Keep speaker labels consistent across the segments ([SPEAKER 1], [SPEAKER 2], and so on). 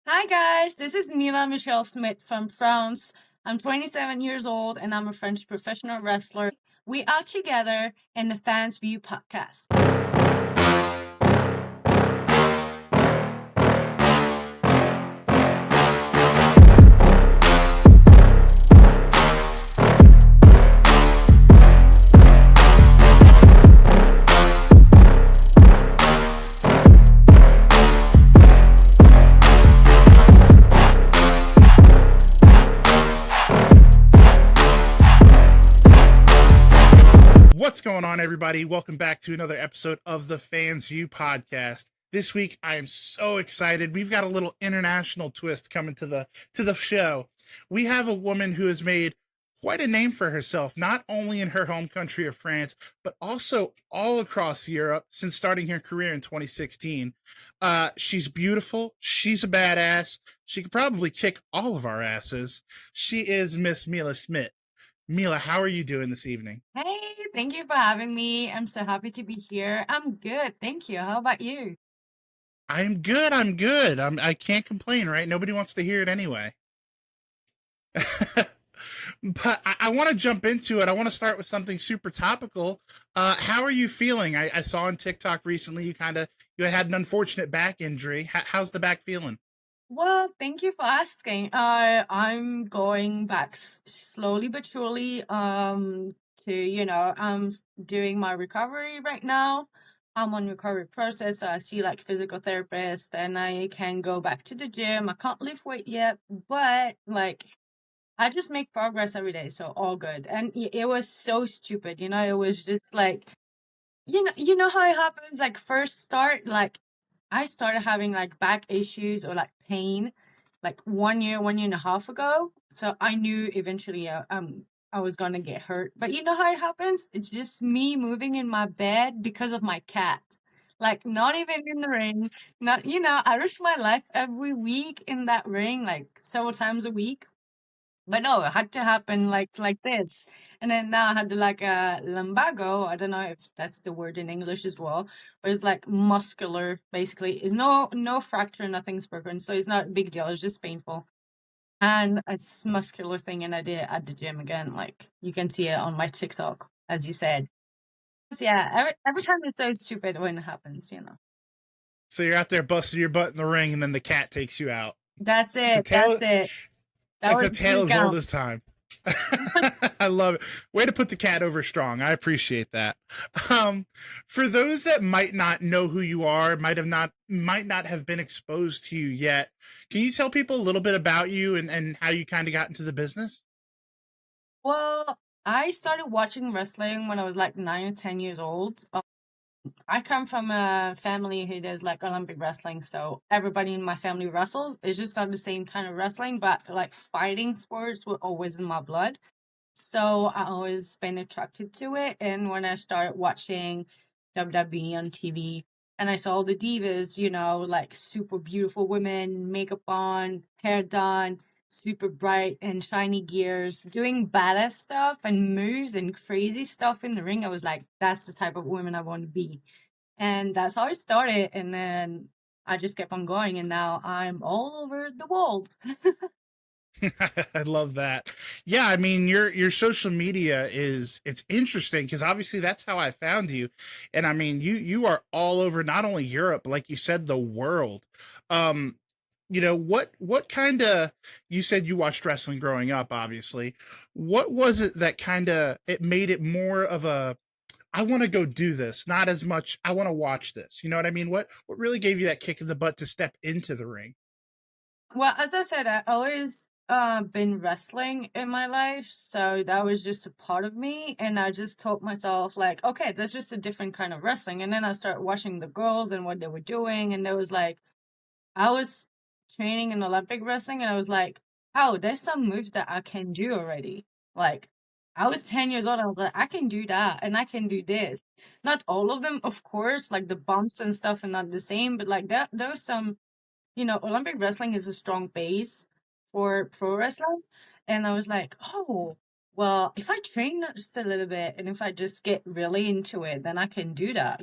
[SPEAKER 1] Hi guys, this is Mila Michelle Smidt from France. I'm 27 years old and I'm a French professional wrestler. We are together in the Fans View podcast.
[SPEAKER 2] What's going on, everybody? Welcome back to another episode of the Fans View podcast. This week, I am so excited. We've got a little international twist coming to the show. We have a woman who has made quite a name for herself, not only in her home country of France, but also all across Europe since starting her career in 2016. She's beautiful. She's a badass. She could probably kick all of our asses. She is Miss Mila Schmidt. Mila, how are you doing this evening?
[SPEAKER 1] Hey, thank you for having me. I'm so happy to be here. I'm good, thank you. How about you?
[SPEAKER 2] I'm good. I'm good. I can't complain, right? Nobody wants to hear it anyway. But I want to jump into it. I want to start with something super topical. How are you feeling? I saw on TikTok recently you had an unfortunate back injury. How's the back feeling?
[SPEAKER 1] Well, thank you for asking. I'm going back slowly but surely to, I'm doing my recovery right now. I'm on recovery process, so I see like physical therapist and I can go back to the gym. I can't lift weight yet, but like I just make progress every day, so all good. And it was so stupid, it was just like you know how it happens like first start like I started having like back issues or like pain like 1 year and a half ago. So I knew eventually I was gonna get hurt. But you know how it happens? It's just me moving in my bed because of my cat. Like not even in the ring. Not I risk my life every week in that ring, like several times a week. But no, it had to happen like this. And then now I had to like a lumbago. I don't know if that's the word in English as well, but it's like muscular basically. It's no fracture, nothing's broken. So it's not a big deal. It's just painful. And it's muscular thing and I did it at the gym again. Like you can see it on my TikTok, as you said. So yeah, every time it's so stupid when it happens.
[SPEAKER 2] So you're out there busting your butt in the ring, and then the cat takes you out.
[SPEAKER 1] That's
[SPEAKER 2] It's a
[SPEAKER 1] it. That's
[SPEAKER 2] tale.
[SPEAKER 1] it. That
[SPEAKER 2] It's
[SPEAKER 1] was
[SPEAKER 2] a
[SPEAKER 1] the
[SPEAKER 2] tale
[SPEAKER 1] two
[SPEAKER 2] as old
[SPEAKER 1] count.
[SPEAKER 2] as time. I love it. Way to put the cat over strong. I appreciate that. Um, for those that might not know who you are, might not have been exposed to you yet, can you tell people a little bit about you and how you kind of got into the business?
[SPEAKER 1] Well, I started watching wrestling when I was like 9 or 10 years old. I come from a family who does like Olympic wrestling, so everybody in my family wrestles. It's just not the same kind of wrestling, but like fighting sports were always in my blood. So I always been attracted to it. And when I started watching WWE on TV and I saw all the divas, like super beautiful women, makeup on, hair done, super bright and shiny gears, doing badass stuff and moves and crazy stuff in the ring, I was like, that's the type of woman I want to be. And that's how it started. And then I just kept on going. And now I'm all over the world.
[SPEAKER 2] I love that. Yeah, I mean your social media it's interesting because obviously that's how I found you. And I mean you are all over not only Europe, but like you said, the world. Um, what kind of you said you watched wrestling growing up, obviously. What was it that kind of it made it more of a I want to go do this, not as much I want to watch this. You know what I mean? What really gave you that kick in the butt to step into the ring?
[SPEAKER 1] Well, as I said, I always been wrestling in my life, so that was just a part of me, and I just told myself like, okay, that's just a different kind of wrestling. And then I started watching the girls and what they were doing, and there was like, I was training in Olympic wrestling, and I was like, oh, there's some moves that I can do already. Like, I was 10 years old, I was like, I can do that, and I can do this. Not all of them, of course, like the bumps and stuff are not the same, but like there was some Olympic wrestling is a strong base for pro wrestling. And I was like, oh, well, if I train just a little bit and if I just get really into it, then I can do that.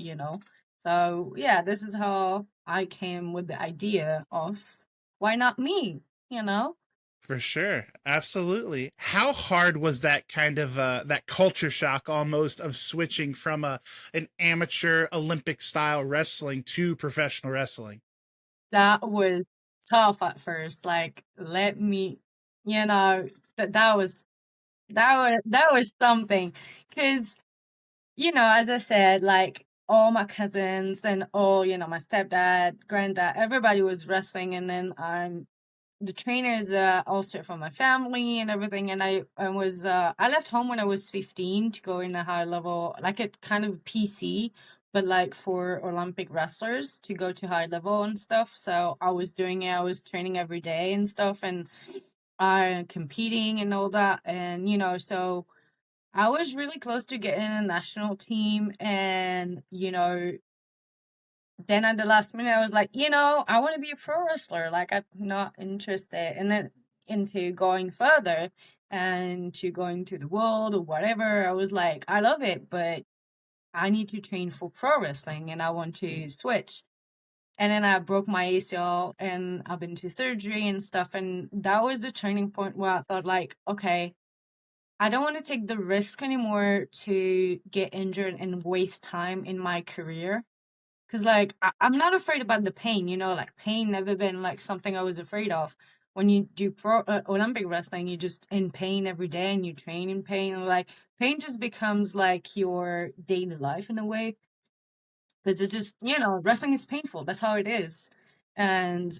[SPEAKER 1] So, yeah, this is how I came with the idea of why not me? You know?
[SPEAKER 2] For sure. Absolutely. How hard was that kind of that culture shock almost of switching from a an amateur Olympic style wrestling to professional wrestling?
[SPEAKER 1] That was tough at first. Like, let me, you know, that was something. Cause, as I said, like all my cousins and all, my stepdad, granddad, everybody was wrestling, and then the trainers also from my family and everything. And I left home when I was 15 to go in a high level, like a kind of PC, but like for Olympic wrestlers to go to high level and stuff. So I was doing it. I was training every day and stuff, and competing and all that. And so I was really close to getting a national team. And then at the last minute, I was like, I want to be a pro wrestler. Like, I'm not interested. And then into going further and to going to the world or whatever, I was like, I love it, but I need to train for pro wrestling and I want to switch. And then I broke my ACL and I've been to surgery and stuff. And that was the turning point where I thought, like, okay, I don't want to take the risk anymore to get injured and waste time in my career. Cause like I'm not afraid about the pain, like pain never been like something I was afraid of. When you do pro Olympic wrestling, you're just in pain every day and you train in pain. And like pain just becomes like your daily life in a way. Cause it's just, wrestling is painful. That's how it is. And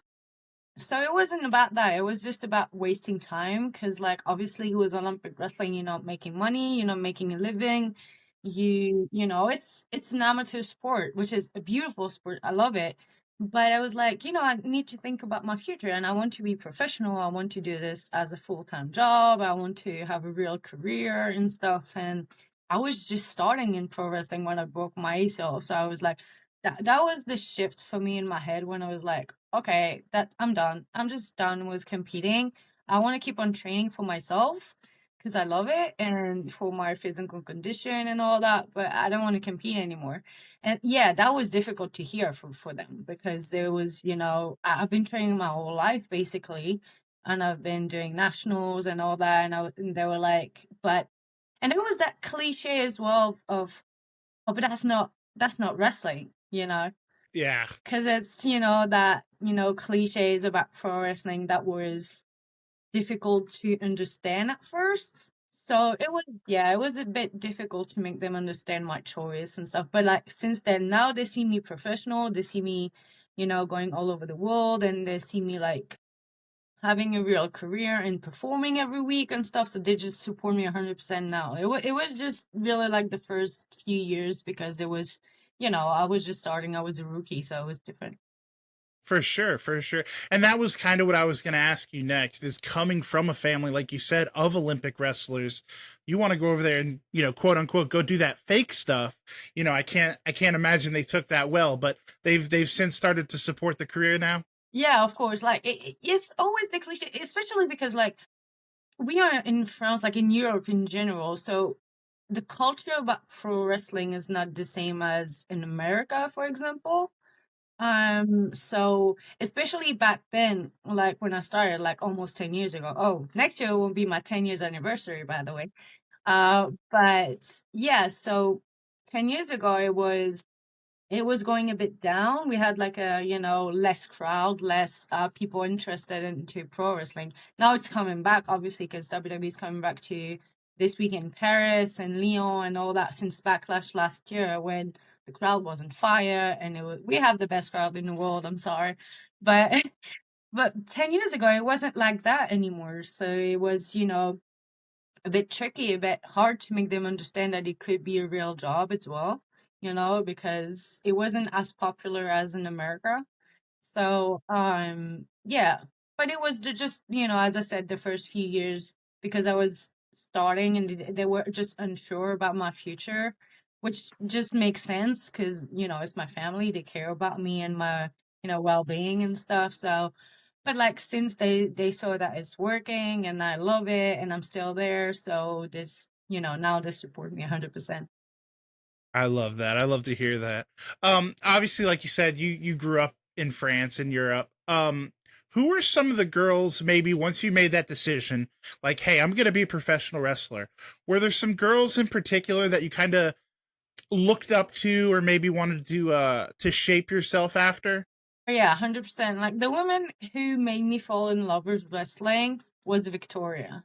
[SPEAKER 1] so it wasn't about that. It was just about wasting time because, like, obviously, it was Olympic wrestling. You're not making money. You're not making a living. It's an amateur sport, which is a beautiful sport. I love it. But I was like, I need to think about my future, and I want to be professional. I want to do this as a full-time job. I want to have a real career and stuff. And I was just starting in pro wrestling when I broke my ACL. So I was like, that was the shift for me in my head when I was like, okay, that I'm done. I'm just done with competing. I want to keep on training for myself because I love it and for my physical condition and all that, but I don't want to compete anymore. And yeah, that was difficult to hear for them because there was, I've been training my whole life basically, and I've been doing nationals and all that, and they were like, and there was that cliche as well of oh, but that's not wrestling,
[SPEAKER 2] Yeah.
[SPEAKER 1] because it's that cliches about pro wrestling that was difficult to understand at first. So it was a bit difficult to make them understand my choice and stuff. But like since then, now they see me professional. They see me, going all over the world, and they see me like having a real career and performing every week and stuff. So they just support me 100% now. It was just really like the first few years because it was, I was just starting. I was a rookie, so it was different.
[SPEAKER 2] For sure, for sure. And that was kind of what I was going to ask you next is coming from a family, like you said, of Olympic wrestlers. You want to go over there and, quote unquote, go do that fake stuff. I can't imagine they took that well, but they've since started to support the career now.
[SPEAKER 1] Yeah, of course. Like it's always the cliche, especially because like we are in France, like in Europe in general. So the culture about pro wrestling is not the same as in America, for example. So especially back then, like when I started, like almost 10 years ago. Oh, next year will be my 10 years anniversary, by the way. But yeah, so 10 years ago it was going a bit down. We had like a, less crowd, less people interested into pro wrestling. Now it's coming back, obviously, because WWE is coming back to this week in Paris and Lyon and all that since Backlash last year when the crowd was on fire and we have the best crowd in the world. I'm sorry, but but 10 years ago it wasn't like that anymore. So it was, a bit tricky, a bit hard to make them understand that it could be a real job as well, because it wasn't as popular as in America. So, yeah, but it was just, as I said, the first few years because I was starting and they were just unsure about my future, which just makes sense because, it's my family. They care about me and my, well-being and stuff. So, but like since they saw that it's working and I love it and I'm still there, so this, now they support me 100%.
[SPEAKER 2] I love that. I love to hear that. Obviously, like you said, you grew up in France and Europe. who were some of the girls, maybe once you made that decision, like, hey, I'm going to be a professional wrestler? Were there some girls in particular that you kind of looked up to or maybe wanted to shape yourself after?
[SPEAKER 1] Oh, yeah, 100%. Like the woman who made me fall in love with wrestling was Victoria.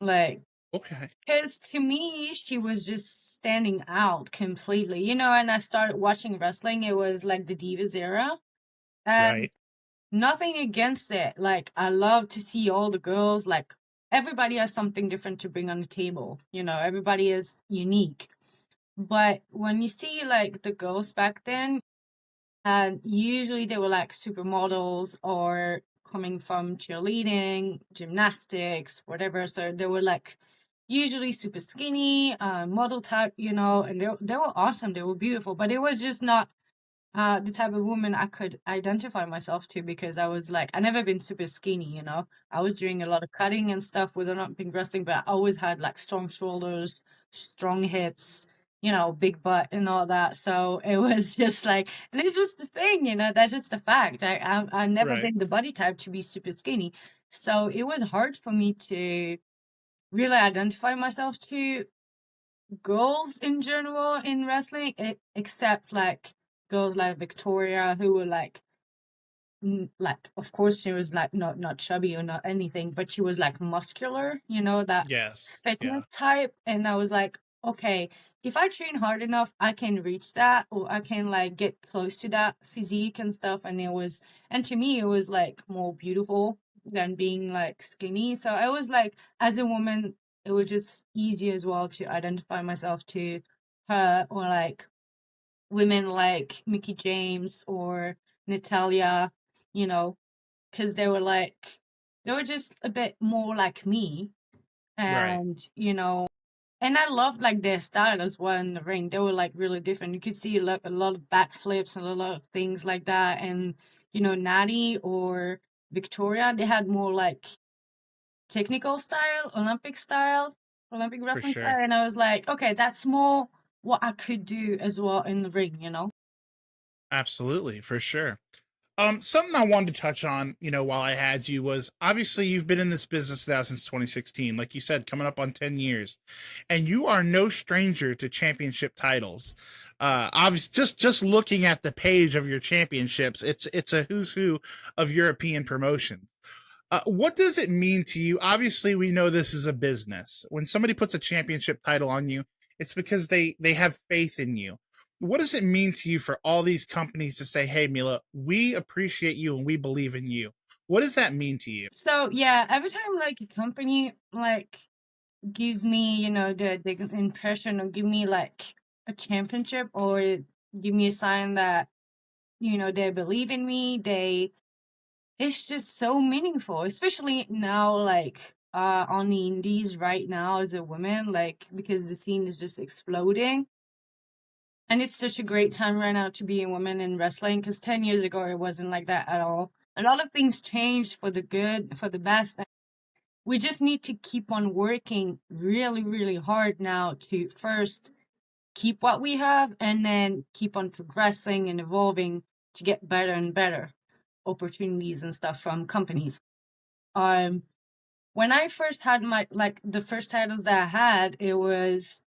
[SPEAKER 1] Like,
[SPEAKER 2] Okay.
[SPEAKER 1] because to me, she was just standing out completely. And I started watching wrestling, it was like the Divas era. And
[SPEAKER 2] Right.
[SPEAKER 1] nothing against it. Like, I love to see all the girls. Like, everybody has something different to bring on the table. Everybody is unique. But when you see, like, the girls back then, and usually they were like supermodels or coming from cheerleading, gymnastics, whatever. So they were like usually super skinny, model type, and they were awesome. They were beautiful, but it was just not the type of woman I could identify myself to, because I was like, I never been super skinny. I was doing a lot of cutting and stuff with Olympic wrestling, but I always had like strong shoulders, strong hips, big butt and all that. So it was just like, and it's just the thing, that's just the fact. I never
[SPEAKER 2] Right.
[SPEAKER 1] been the body type to be super skinny. So it was hard for me to really identify myself to girls in general in wrestling, except like girls like Victoria, who were like, like, of course she was like not chubby or not anything, but she was like muscular, that
[SPEAKER 2] Yes. Yeah.
[SPEAKER 1] fitness type. And I was like, okay, if I train hard enough, I can reach that, or I can like get close to that physique and stuff. And to me, it was like more beautiful than being like skinny. So I was like, as a woman, it was just easy as well to identify myself to her, or like women like Mickey James or Natalia, you know, because they were just a bit more like me.
[SPEAKER 2] Right.
[SPEAKER 1] And I loved like their style as well in the ring. They were like really different. You could see a lot of backflips and a lot of things like that. And Natty or Victoria, they had more like technical style, Olympic
[SPEAKER 2] For
[SPEAKER 1] wrestling
[SPEAKER 2] sure.
[SPEAKER 1] style. And I was like, okay, that's more what I could do as well in the ring.
[SPEAKER 2] Absolutely. For sure. Something I wanted to touch on, while I had you, was obviously you've been in this business now since 2016, like you said, coming up on 10 years, and you are no stranger to championship titles. Obviously, just looking at the page of your championships, it's a who's who of European promotions. What does it mean to you? Obviously, we know this is a business. When somebody puts a championship title on you, it's because they have faith in you. What does it mean to you for all these companies to say, "Hey, Mila, we appreciate you and we believe in you"? What does that mean to you?
[SPEAKER 1] So yeah, every time like a company like give me, the impression, or give me like a championship, or give me a sign that, they believe in me, it's just so meaningful, especially now, like on the indies right now as a woman, like because the scene is just exploding. And it's such a great time right now to be a woman in wrestling, because 10 years ago it wasn't like that at all. A lot of things changed for the good, for the best. We just need to keep on working really, really hard now to first keep what we have, and then keep on progressing and evolving to get better and better opportunities and stuff from companies. Um, when I first had my, like, the first titles that I had, it was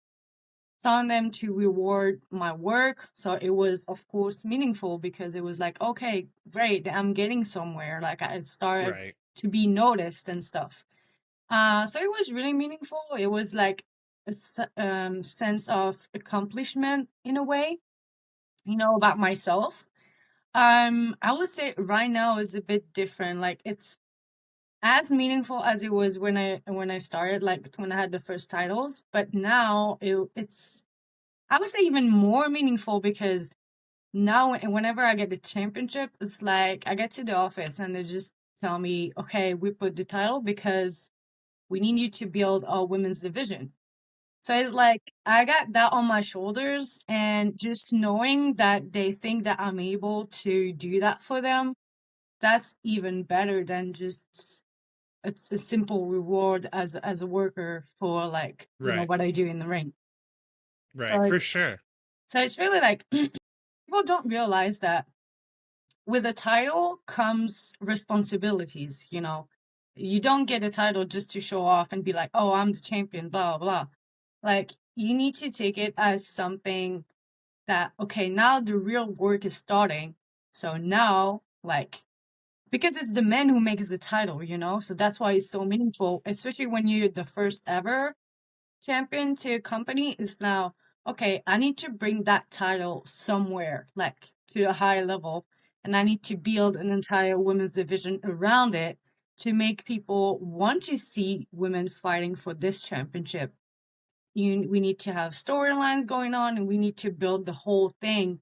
[SPEAKER 1] on them to reward my work. So it was, of course, meaningful, because it was like, okay, great, I'm getting somewhere. Like, I started
[SPEAKER 2] Right,
[SPEAKER 1] to be noticed and stuff. So it was really meaningful. It was like a sense of accomplishment in a way, about myself. I would say right now is a bit different. Like, it's as meaningful as it was when I started, like when I had the first titles. But now it's, I would say, even more meaningful, because now whenever I get the championship, it's like I get to the office and they just tell me, okay, we put the title because we need you to build a women's division. So it's like I got that on my shoulders, and just knowing that they think that I'm able to do that for them, that's even better than just it's a simple reward as a worker for, like,
[SPEAKER 2] right,
[SPEAKER 1] what I do in the ring. So
[SPEAKER 2] right. For
[SPEAKER 1] it's
[SPEAKER 2] sure.
[SPEAKER 1] so it's really like people don't realize that with a title comes responsibilities, You don't get a title just to show off and be like, oh, I'm the champion, blah, blah. Like, you need to take it as something that, okay, now the real work is starting. So now, like, because it's the men who makes the title. So that's why it's so meaningful, especially when you're the first ever champion to a company. Is now, okay, I need to bring that title somewhere, like to a higher level, and I need to build an entire women's division around it to make people want to see women fighting for this championship. We need to have storylines going on, and we need to build the whole thing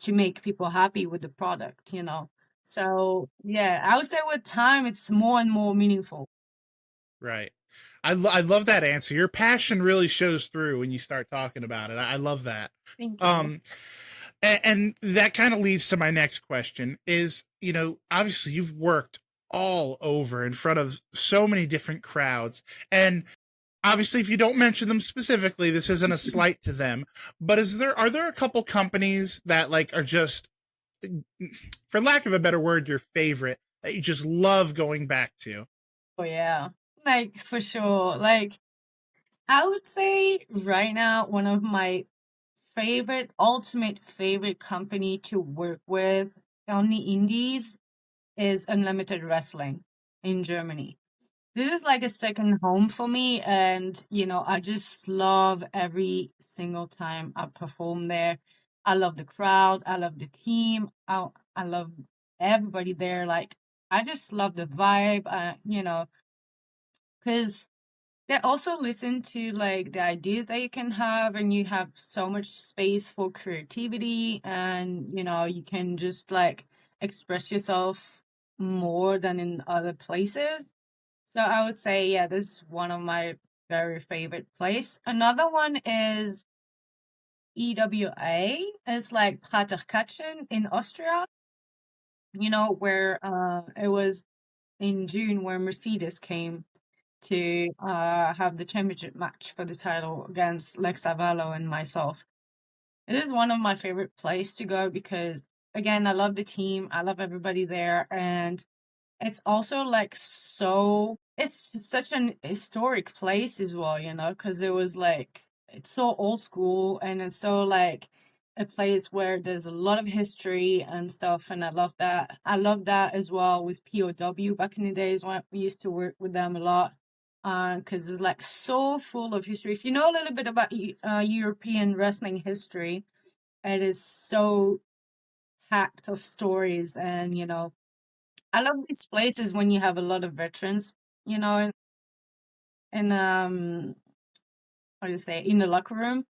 [SPEAKER 1] to make people happy with the product. So yeah, I would say with time, it's more and more meaningful.
[SPEAKER 2] Right. I love that answer. Your passion really shows through when you start talking about it. I love that.
[SPEAKER 1] Thank you.
[SPEAKER 2] Um, and that kind of leads to my next question is, obviously you've worked all over in front of so many different crowds. And obviously, if you don't mention them specifically, this isn't a slight to them. But are there a couple companies that like are just, for lack of a better word, your favorite that you just love going back to?
[SPEAKER 1] Oh yeah, like for sure. Like I would say right now, one of my ultimate favorite company to work with on the indies is Unlimited Wrestling in Germany. This is like a second home for me, and I just love every single time I perform there. I love the crowd, I love the team, I love everybody there. Like I just love the vibe, because they also listen to like the ideas that you can have, and you have so much space for creativity, and you can just like express yourself more than in other places. So I would say, yeah, this is one of my very favorite place. Another one is EWA. It's like Praterkatchen in Austria, where it was in June where Mercedes came to have the championship match for the title against Lex Avallo and myself. It is one of my favorite places to go because, again, I love the team. I love everybody there. And it's also like it's such an historic place as well, because it was like, it's so old school, and it's so like a place where there's a lot of history and stuff. And I love that. I love that as well with POW back in the days when we used to work with them a lot. Because it's like so full of history. If you know a little bit about European wrestling history, it is so packed of stories. And I love these places when you have a lot of veterans, and how do you say, in the locker room,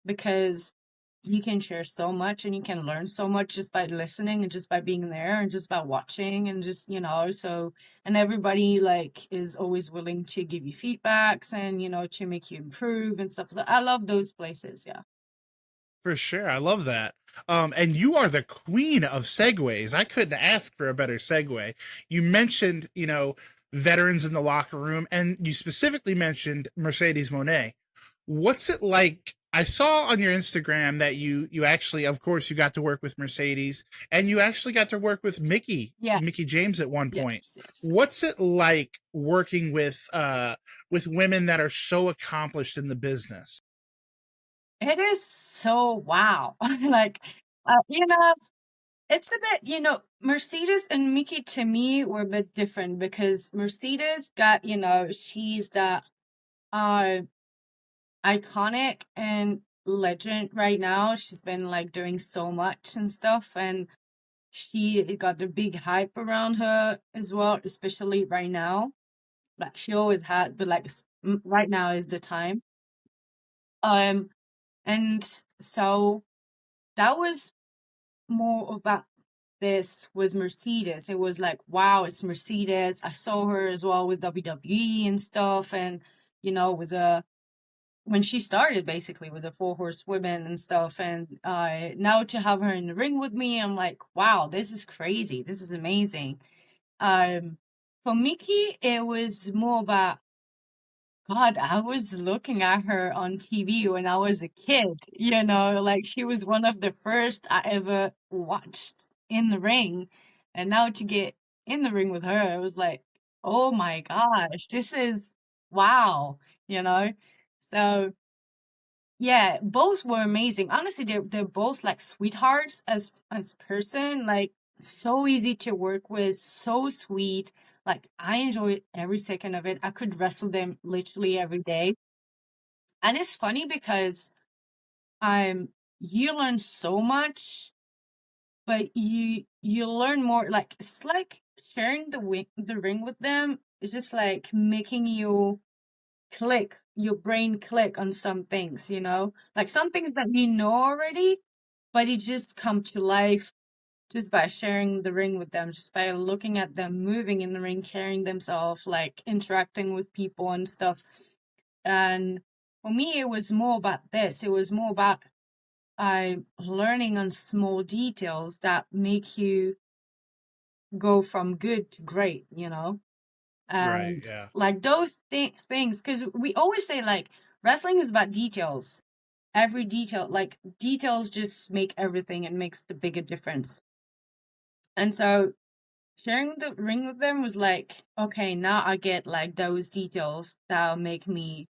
[SPEAKER 1] because you can share so much and you can learn so much just by listening and just by being there and just by watching, and just so, and everybody like is always willing to give you feedbacks and to make you improve and stuff. So I love those places. Yeah.
[SPEAKER 2] For sure. I love that. And you are the queen of segues. I couldn't ask for a better segue. You mentioned, veterans in the locker room, and you specifically mentioned Mercedes Monet. What's it like? I saw on your Instagram that you actually, of course, you got to work with Mercedes, and you actually got to work with
[SPEAKER 1] Yeah.
[SPEAKER 2] Mickey James at one point.
[SPEAKER 1] Yes. Yes.
[SPEAKER 2] What's it like working with women that are so accomplished in the business?
[SPEAKER 1] It is so wow. Like, it's a bit, Mercedes and Mickey to me were a bit different because Mercedes got, she's that uh iconic and legend right now. She's been like doing so much and stuff, and she got the big hype around her as well, especially right now. Like she always had, but like right now is the time. Um, and so that was more about this was Mercedes. It was like, wow, it's Mercedes. I saw her as well with WWE and stuff, and with a when she started basically with the four horsewomen and stuff, and now to have her in the ring with me, I'm like, wow, this is crazy. This is amazing. Um, for Mickey, it was more about God. I was looking at her on TV when I was a kid. Like she was one of the first I ever watched in the ring, and now to get in the ring with her, it was like, oh my gosh, this is wow, you know. So yeah, both were amazing. Honestly, they're both like sweethearts as person, like so easy to work with, so sweet. Like I enjoyed every second of it. I could wrestle them literally every day. And it's funny because you learn so much, but you learn more. Like it's like sharing the ring with them is just like making you click, your brain click on some things, you know? Like some things that you know already, but it just come to life just by sharing the ring with them, just by looking at them moving in the ring, carrying themselves, like interacting with people and stuff. And for me, it was more about this. It was more about learning on small details that make you go from good to great, you know?
[SPEAKER 2] Right.
[SPEAKER 1] And
[SPEAKER 2] Yeah.
[SPEAKER 1] like those things, because we always say like wrestling is about details. Every detail, like details just make everything and makes the bigger difference. And so sharing the ring with them was like, okay, now I get like those details that'll make me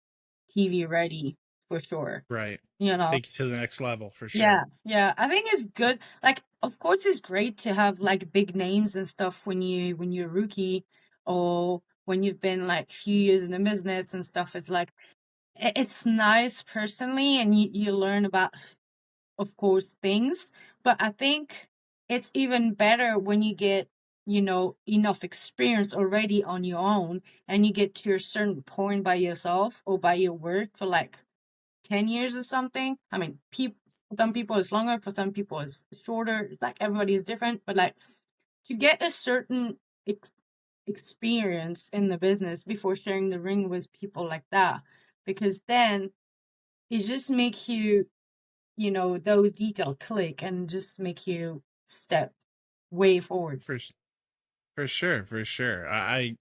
[SPEAKER 1] TV ready for sure.
[SPEAKER 2] Right.
[SPEAKER 1] You know?
[SPEAKER 2] Take you to the next level for sure.
[SPEAKER 1] Yeah, yeah. I think it's good. Like, of course, it's great to have like big names and stuff when you're a rookie or when you've been like few years in the business and stuff. It's like it's nice personally, and you learn about, of course, things. But I think it's even better when you get enough experience already on your own, and you get to a certain point by yourself or by your work for like 10 years or something. I mean, some people is longer, for some people is shorter. It's like everybody is different, but like to get a certain experience in the business before sharing the ring with people like that, because then it just makes you, those details click and just make you step way forward.
[SPEAKER 2] For For sure, for sure. I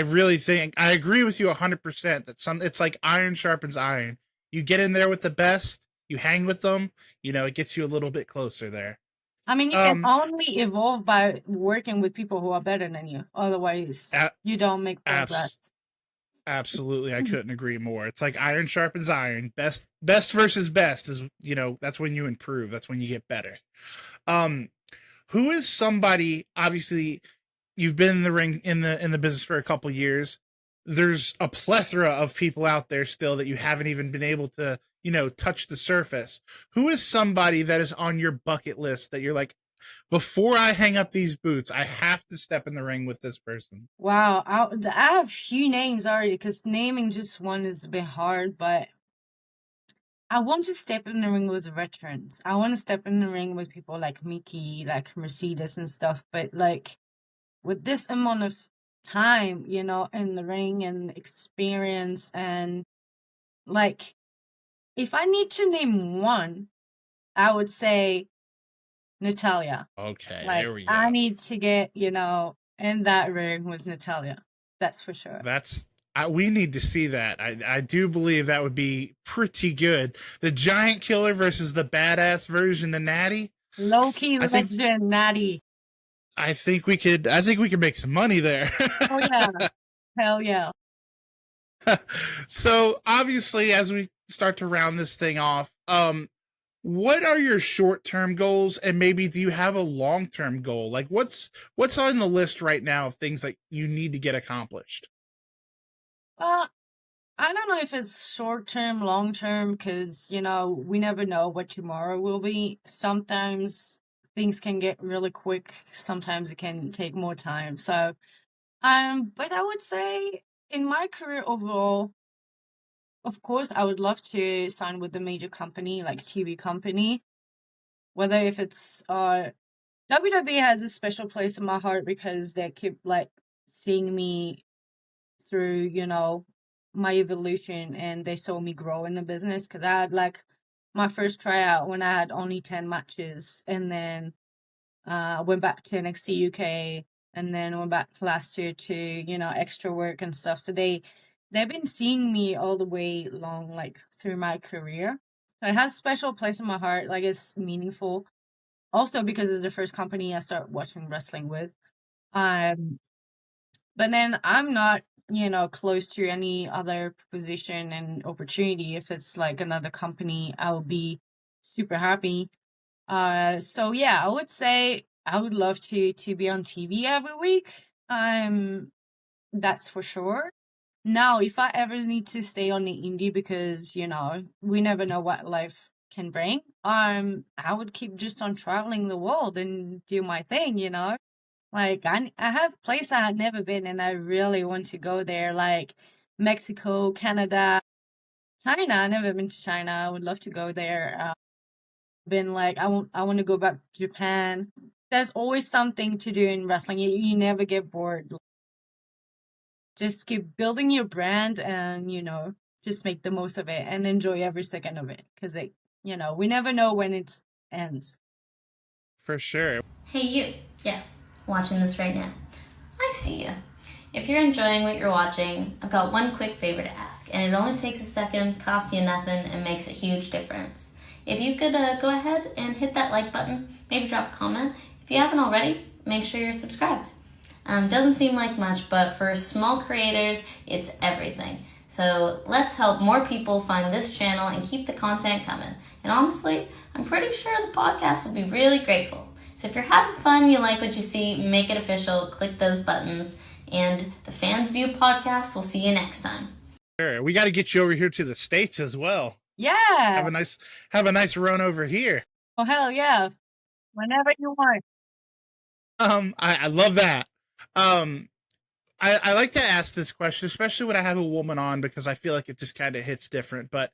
[SPEAKER 2] really think I agree with you 100% that it's like iron sharpens iron. You get in there with the best, you hang with them, it gets you a little bit closer there.
[SPEAKER 1] I mean, you can
[SPEAKER 2] Um,
[SPEAKER 1] only evolve by working with people who are better than you. Otherwise,
[SPEAKER 2] a-
[SPEAKER 1] you don't make progress.
[SPEAKER 2] abs- absolutely, I couldn't agree more. It's like iron sharpens iron. Best versus best is, that's when you improve. That's when you get better. Um, who is somebody? Obviously, you've been in the ring in the business for a couple years. There's a plethora of people out there still that you haven't even been able to touch the surface. Who is somebody that is on your bucket list that you're like, before I hang up these boots, I have to step in the ring with this person?
[SPEAKER 1] Wow, I have few names already because naming just one is a bit hard, but I want to step in the ring with veterans. I want to step in the ring with people like Mickey, like Mercedes and stuff, but like with this amount of time, in the ring and experience and like if I need to name one, I would say Natalia.
[SPEAKER 2] Okay,
[SPEAKER 1] Like
[SPEAKER 2] there we
[SPEAKER 1] I
[SPEAKER 2] go.
[SPEAKER 1] need to get, in that ring with Natalia. That's for sure.
[SPEAKER 2] We need to see that. I do believe that would be pretty good. The giant killer versus the badass version, the Natty.
[SPEAKER 1] Low key
[SPEAKER 2] I think
[SPEAKER 1] legend, Natty.
[SPEAKER 2] I think we could make some money there.
[SPEAKER 1] Oh yeah. Hell yeah.
[SPEAKER 2] So obviously, as we start to round this thing off, what are your short-term goals, and maybe do you have a long-term goal? Like, what's on the list right now of things that you need to get accomplished?
[SPEAKER 1] Well, I don't know if it's short term, long term, because, we never know what tomorrow will be. Sometimes things can get really quick, sometimes it can take more time. So, but I would say in my career overall, of course, I would love to sign with a major company, like TV company, whether if it's WWE has a special place in my heart because they keep like seeing me through, my evolution, and they saw me grow in the business because I had like my first tryout when I had only 10 matches, and then I went back to NXT UK, and then went back last year to, extra work and stuff. So they've been seeing me all the way long, like through my career. So it has a special place in my heart, like it's meaningful. Also because it's the first company I started watching wrestling with. Um, but then I'm not, close to any other position and opportunity. If it's like another company, I will be super happy. So yeah, I would say I would love to be on TV every week. That's for sure. Now, if I ever need to stay on the indie because, we never know what life can bring, I would keep just on traveling the world and do my thing. Like I have place I had never been and I really want to go there, like Mexico, Canada, China. I never been to China. I would love to go there. Been like I want to go back to Japan. There's always something to do in wrestling. You never get bored. Just keep building your brand and just make the most of it and enjoy every second of it because we never know when it ends.
[SPEAKER 2] For sure.
[SPEAKER 3] Hey, you. Yeah, watching this right now. I see you. If you're enjoying what you're watching, I've got one quick favor to ask, and it only takes a second, costs you nothing, and makes a huge difference. If you could go ahead and hit that like button, maybe drop a comment. If you haven't already, make sure you're subscribed. Doesn't seem like much, but for small creators, it's everything. So let's help more people find this channel and keep the content coming. And honestly, I'm pretty sure the podcast will be really grateful. So if you're having fun, you like what you see, make it official, click those buttons, and the Fans View podcast, we'll see you next time.
[SPEAKER 2] Sure. We got to get you over here to the States as well.
[SPEAKER 1] Yeah.
[SPEAKER 2] Have a nice run over here.
[SPEAKER 1] Oh hell yeah. Whenever you want.
[SPEAKER 2] I love that. I like to ask this question, especially when I have a woman on, because I feel like it just kind of hits different. But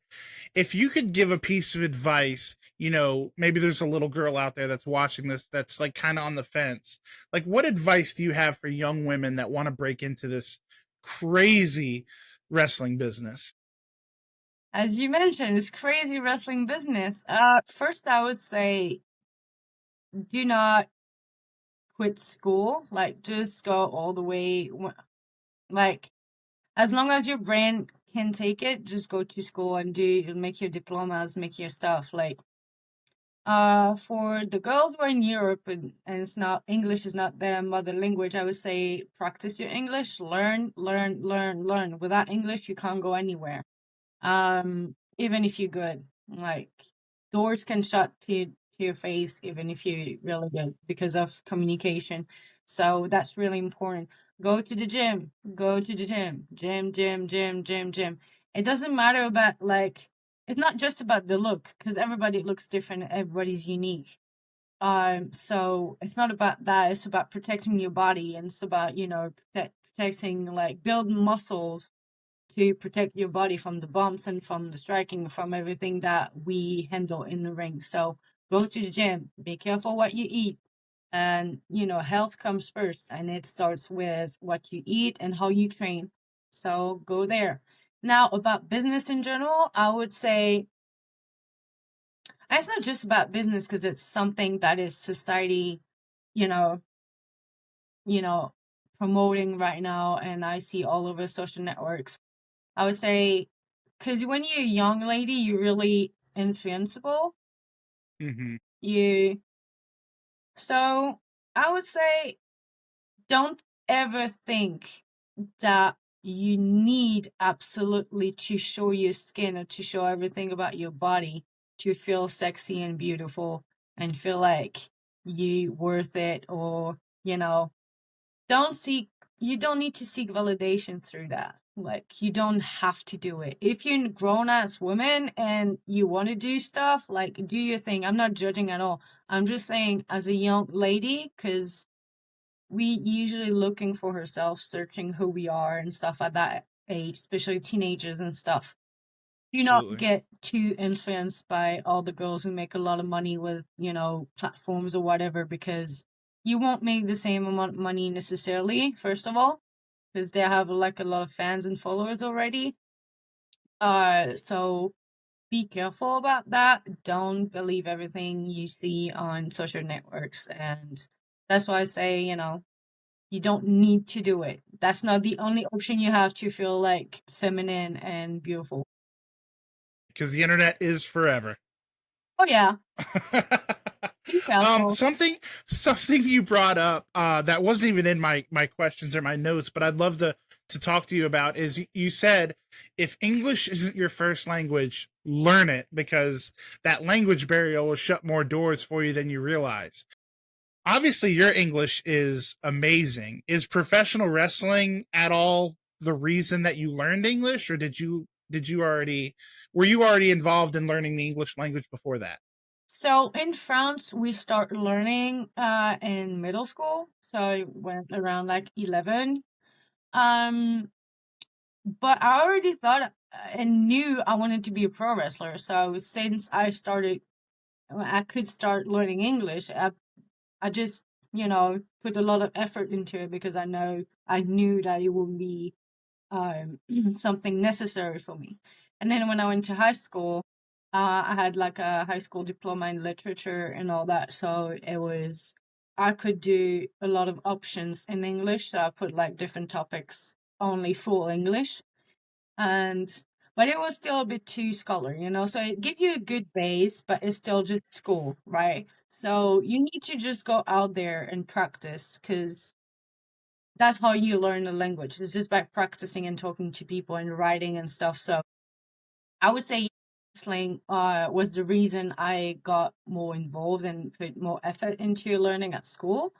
[SPEAKER 2] if you could give a piece of advice, maybe there's a little girl out there that's watching this that's like kind of on the fence. Like, what advice do you have for young women that want to break into this crazy wrestling business?
[SPEAKER 1] As you mentioned, it's crazy wrestling business. First I would say do not quit school. Like just go all the way. Like as long as your brain can take it, just go to school and make your diplomas, make your stuff. Like for the girls who are in Europe and it's not English is not their mother language, I would say practice your English, learn. Without English you can't go anywhere. Even if you're good, like doors can shut to your face even if you're really good because of communication. So that's really important. Go to the gym. Gym. It doesn't matter about like it's not just about the look because everybody looks different. Everybody's unique. So it's not about that. It's about protecting your body and it's about protecting like building muscles to protect your body from the bumps and from the striking, from everything that we handle in the ring. So go to the gym, be careful what you eat. And, health comes first and it starts with what you eat and how you train. So go there. Now, about business in general, I would say it's not just about business because it's something that is society, you know, promoting right now. And I see all over social networks. I would say, because when you're a young lady, you're really influenceable.
[SPEAKER 2] Mm-hmm.
[SPEAKER 1] So I would say, don't ever think that you need absolutely to show your skin or to show everything about your body to feel sexy and beautiful and feel like you worth it or, you don't need to seek validation through that. Like, you don't have to do it. If you're a grown ass woman and you want to do stuff, like, do your thing. I'm not judging at all. I'm just saying, as a young lady, because we usually looking for herself, searching who we are and stuff at that age, especially teenagers and stuff. Do not
[SPEAKER 2] Absolutely.
[SPEAKER 1] get too influenced by all the girls who make a lot of money with, platforms or whatever, because you won't make the same amount of money necessarily, first of all, because they have like a lot of fans and followers already. So be careful about that. Don't believe everything you see on social networks. And that's why I say, you don't need to do it. That's not the only option you have to feel like feminine and beautiful.
[SPEAKER 2] Because the internet is forever.
[SPEAKER 1] Oh yeah. Be careful.
[SPEAKER 2] Something you brought up that wasn't even in my questions or my notes, but I'd love to talk to you about is you said if English isn't your first language, learn it because that language barrier will shut more doors for you than you realize. Obviously, your English is amazing. Is professional wrestling at all the reason that you learned English, or did you already were you already involved in learning the English language before that?
[SPEAKER 1] So in France, we start learning in middle school. So I went around like 11. Um, but I already thought and knew I wanted to be a pro wrestler. So since I could start learning English. I just, put a lot of effort into it because I knew that it would be something necessary for me. And then when I went to high school, I had like a high school diploma in literature and all that. So I could do a lot of options in English. So I put like different topics only full English. And but it was still a bit too scholar. So it gives you a good base, but it's still just school, right? So you need to just go out there and practice because that's how you learn a language. It's just by practicing and talking to people and writing and stuff. So I would say slang was the reason I got more involved and put more effort into learning at school.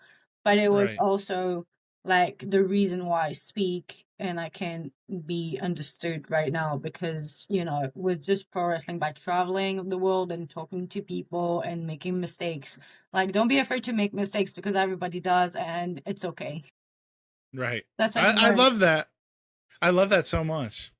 [SPEAKER 1] But it was
[SPEAKER 2] Right.
[SPEAKER 1] also like the reason why I speak and I can be understood right now because, with just pro wrestling by traveling the world and talking to people and making mistakes. Like, don't be afraid to make mistakes because everybody does and it's okay.
[SPEAKER 2] Right.
[SPEAKER 1] That's how you
[SPEAKER 2] I
[SPEAKER 1] learn.
[SPEAKER 2] love that. I love that so much.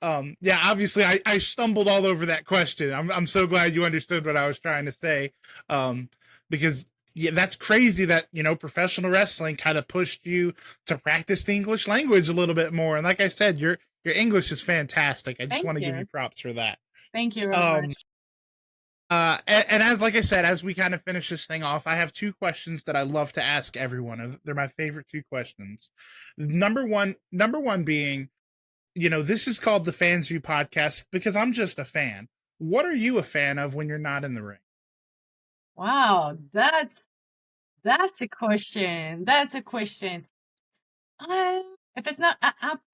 [SPEAKER 2] Yeah, obviously I stumbled all over that question. I'm so glad you understood what I was trying to say. Um, because yeah, that's crazy that, professional wrestling kind of pushed you to practice the English language a little bit more. And like I said, your English is fantastic. I just
[SPEAKER 1] Thank
[SPEAKER 2] want to give you
[SPEAKER 1] you.
[SPEAKER 2] props for that.
[SPEAKER 1] Thank you very
[SPEAKER 2] Um,
[SPEAKER 1] much.
[SPEAKER 2] and as like I said, as we kind of finish this thing off, I have two questions that I love to ask everyone. They're my favorite two questions. Number one being, this is called the Fans View Podcast because I'm just a fan. What are you a fan of when you're not in the ring?
[SPEAKER 1] Wow, that's a question. That's a question. If it's not,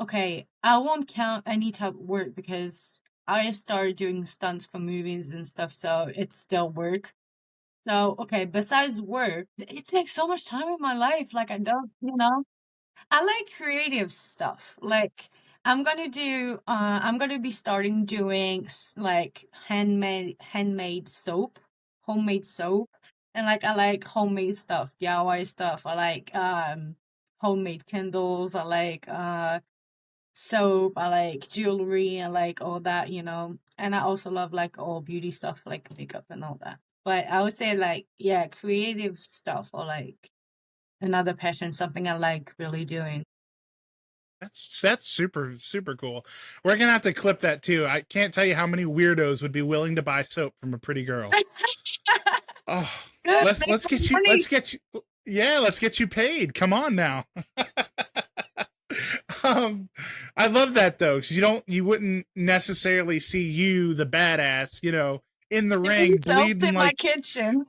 [SPEAKER 1] okay, I won't count any type of work because I started doing stunts for movies and stuff, so it's still work. So, okay, besides work, it takes so much time in my life. Like, I don't, I like creative stuff. Like, I'm gonna be starting doing like handmade soap, homemade soap. And like, I like homemade stuff, DIY stuff. I like, homemade candles. I like, soap. I like jewelry. I like all that. And I also love like all beauty stuff, like makeup and all that. But I would say like, yeah, creative stuff or like another passion, something I like really doing.
[SPEAKER 2] That's super super cool. We're gonna have to clip that too. I can't tell you how many weirdos would be willing to buy soap from a pretty girl. Oh,
[SPEAKER 1] Good,
[SPEAKER 2] let's
[SPEAKER 1] make
[SPEAKER 2] let's
[SPEAKER 1] some
[SPEAKER 2] get you
[SPEAKER 1] money.
[SPEAKER 2] let's get you yeah, let's get you paid. Come on now. um, I love that though, because you wouldn't necessarily see you, the badass, in the
[SPEAKER 1] Doing
[SPEAKER 2] ring,
[SPEAKER 1] soaps
[SPEAKER 2] bleeding
[SPEAKER 1] in my
[SPEAKER 2] like
[SPEAKER 1] kitchen.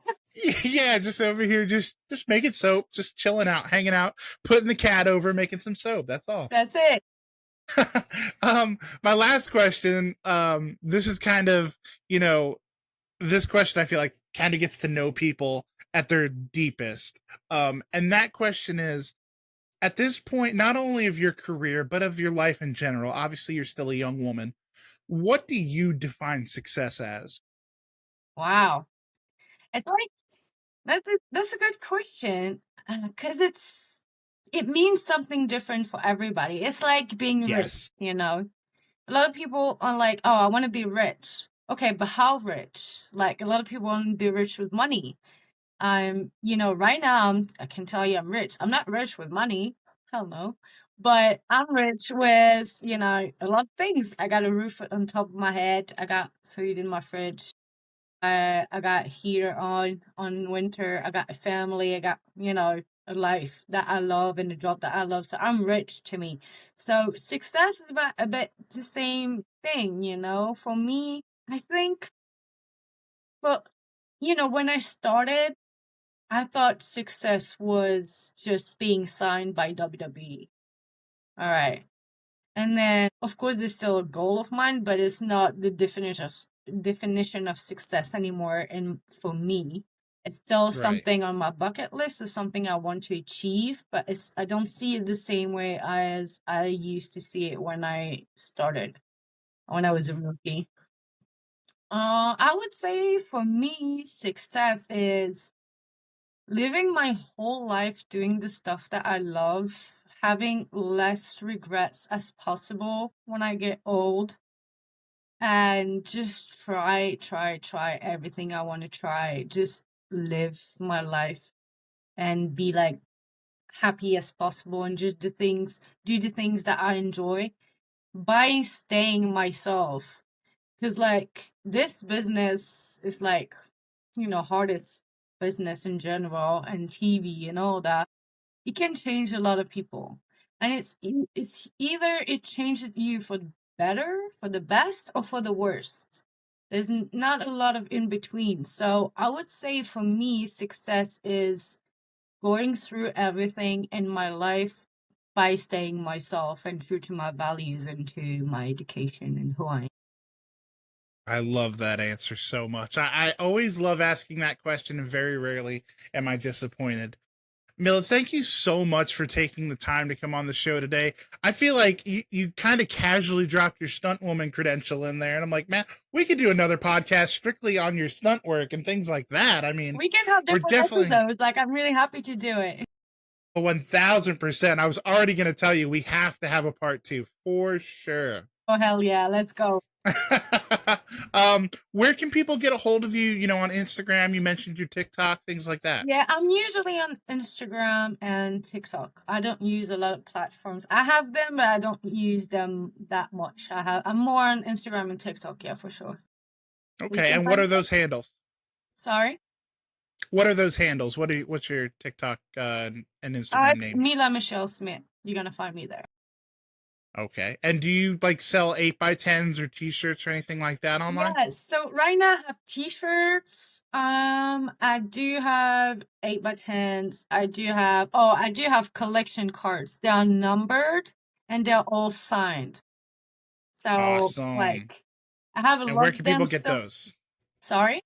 [SPEAKER 2] yeah, just over here, just making soap, just chilling out, hanging out, putting the cat over, making some soap. That's all.
[SPEAKER 1] That's it.
[SPEAKER 2] My last question. This is kind of, you know, this question I feel like kind of gets to know people at their deepest. And that question is, at this point, not only of your career, but of your life in general, obviously you're still a young woman. What do you define success as?
[SPEAKER 1] Wow. It's like that's a good question because it means something different for everybody. It's like being
[SPEAKER 2] Yes.
[SPEAKER 1] rich. A lot of people are like, "Oh, I want to be rich." Okay, but how rich? Like a lot of people want to be rich with money. Right now I can tell you I'm rich. I'm not rich with money. Hell no. But I'm rich with, a lot of things. I got a roof on top of my head. I got food in my fridge. I got heater on winter. I got a family. I got, a life that I love and a job that I love. So I'm rich to me. So success is about a bit the same thing. For me, I think, well, when I started, I thought success was just being signed by WWE. All right. And then, of course, it's still a goal of mine, but it's not the definition of success anymore. And for me, it's still
[SPEAKER 2] Right.
[SPEAKER 1] something on my bucket list or something I want to achieve, but I don't see it the same way as I used to see it when I started, when I was a rookie. I would say for me, success is living my whole life doing the stuff that I love, having less regrets as possible when I get old, and just try everything I want to try. Just live my life and be like happy as possible and just do the things that I enjoy by staying myself. Because, like, this business is like, hardest business in general, and TV and all that. It can change a lot of people. And it's either it changes you for the better, for the best, or for the worst. There's not a lot of in between. So I would say for me, success is going through everything in my life by staying myself and true to my values and to my education and who I am.
[SPEAKER 2] I love that answer so much. I always love asking that question, and very rarely am I disappointed. Mila, thank you so much for taking the time to come on the show today. I feel like you kind of casually dropped your stunt woman credential in there, and I'm like, man, we could do another podcast strictly on your stunt work and things like that. I mean,
[SPEAKER 1] We can have
[SPEAKER 2] we're
[SPEAKER 1] different
[SPEAKER 2] definitely
[SPEAKER 1] episodes. Like, I'm really happy to do it.
[SPEAKER 2] 1000%. I was already going to tell you we have to have a part 2 for sure.
[SPEAKER 1] Oh, hell yeah. Let's go.
[SPEAKER 2] Where can people get a hold of you? On Instagram, you mentioned your TikTok, things like that.
[SPEAKER 1] Yeah, I'm usually on Instagram and TikTok. I don't use a lot of platforms. I have them, but I don't use them that much. I'm more on Instagram and TikTok, yeah, for sure.
[SPEAKER 2] Okay, and what are those handles?
[SPEAKER 1] Sorry?
[SPEAKER 2] What are those handles? What's your TikTok and Instagram
[SPEAKER 1] It's
[SPEAKER 2] name?
[SPEAKER 1] Mila Michelle Smidt. You're gonna find me there.
[SPEAKER 2] Okay. And do you like sell 8x10s or t-shirts or anything like that online?
[SPEAKER 1] Yes. So right now I have t-shirts. I do have 8x10s. I do have collection cards. They are numbered and they're all signed. So
[SPEAKER 2] Awesome.
[SPEAKER 1] like I have a
[SPEAKER 2] And
[SPEAKER 1] lot
[SPEAKER 2] where
[SPEAKER 1] of
[SPEAKER 2] can
[SPEAKER 1] them
[SPEAKER 2] people get
[SPEAKER 1] still.
[SPEAKER 2] those?
[SPEAKER 1] Sorry?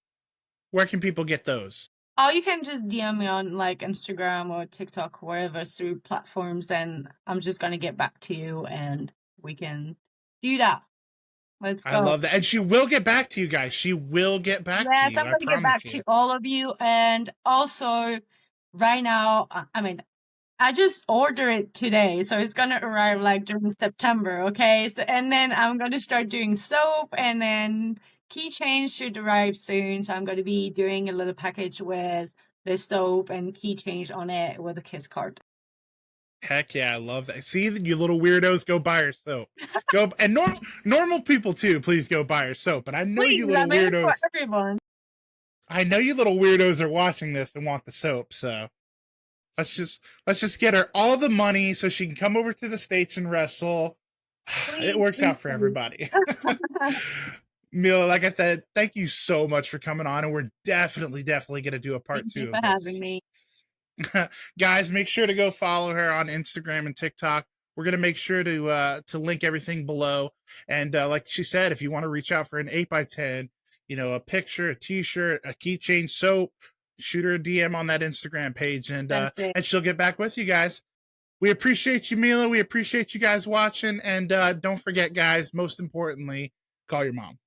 [SPEAKER 2] Where can people get those?
[SPEAKER 1] Oh, you can just DM me on like Instagram or TikTok, wherever, through platforms, and I'm just gonna get back to you and we can do that. Let's
[SPEAKER 2] I
[SPEAKER 1] go.
[SPEAKER 2] love that. And she will get back to you guys. She will get back to
[SPEAKER 1] Yes,
[SPEAKER 2] you.
[SPEAKER 1] I'm
[SPEAKER 2] I
[SPEAKER 1] gonna get back
[SPEAKER 2] promise
[SPEAKER 1] to
[SPEAKER 2] you.
[SPEAKER 1] all of you. And also, right now, I mean, I just ordered it today, so it's gonna arrive like during September, okay? So, and then I'm gonna start doing soap, and then keychains should arrive soon. So I'm gonna be doing a little package with the soap and keychains on it with a kiss card.
[SPEAKER 2] Heck yeah, I love that. See, you little weirdos, go buy her soap. Go and normal people too. Please go buy her soap. But I know you
[SPEAKER 1] Please, I
[SPEAKER 2] little
[SPEAKER 1] mean, it's for
[SPEAKER 2] weirdos.
[SPEAKER 1] everyone.
[SPEAKER 2] I know you little weirdos are watching this and want the soap. So let's just get her all the money so she can come over to the States and wrestle. It
[SPEAKER 1] Please,
[SPEAKER 2] works
[SPEAKER 1] please,
[SPEAKER 2] out for
[SPEAKER 1] please.
[SPEAKER 2] everybody. Mila, like I said, thank you so much for coming on, and we're definitely going to do a part
[SPEAKER 1] Thank you
[SPEAKER 2] 2
[SPEAKER 1] for
[SPEAKER 2] of
[SPEAKER 1] having
[SPEAKER 2] this.
[SPEAKER 1] me.
[SPEAKER 2] Guys, make sure to go follow her on Instagram and TikTok. We're gonna make sure to link everything below. And like she said, if you want to reach out for an 8x10, a picture, a T-shirt, a keychain, soap, shoot her a DM on that Instagram page, and
[SPEAKER 1] That's it.
[SPEAKER 2] she'll get back with you guys. We appreciate you, Mila. We appreciate you guys watching, and don't forget, guys. Most importantly, call your mom.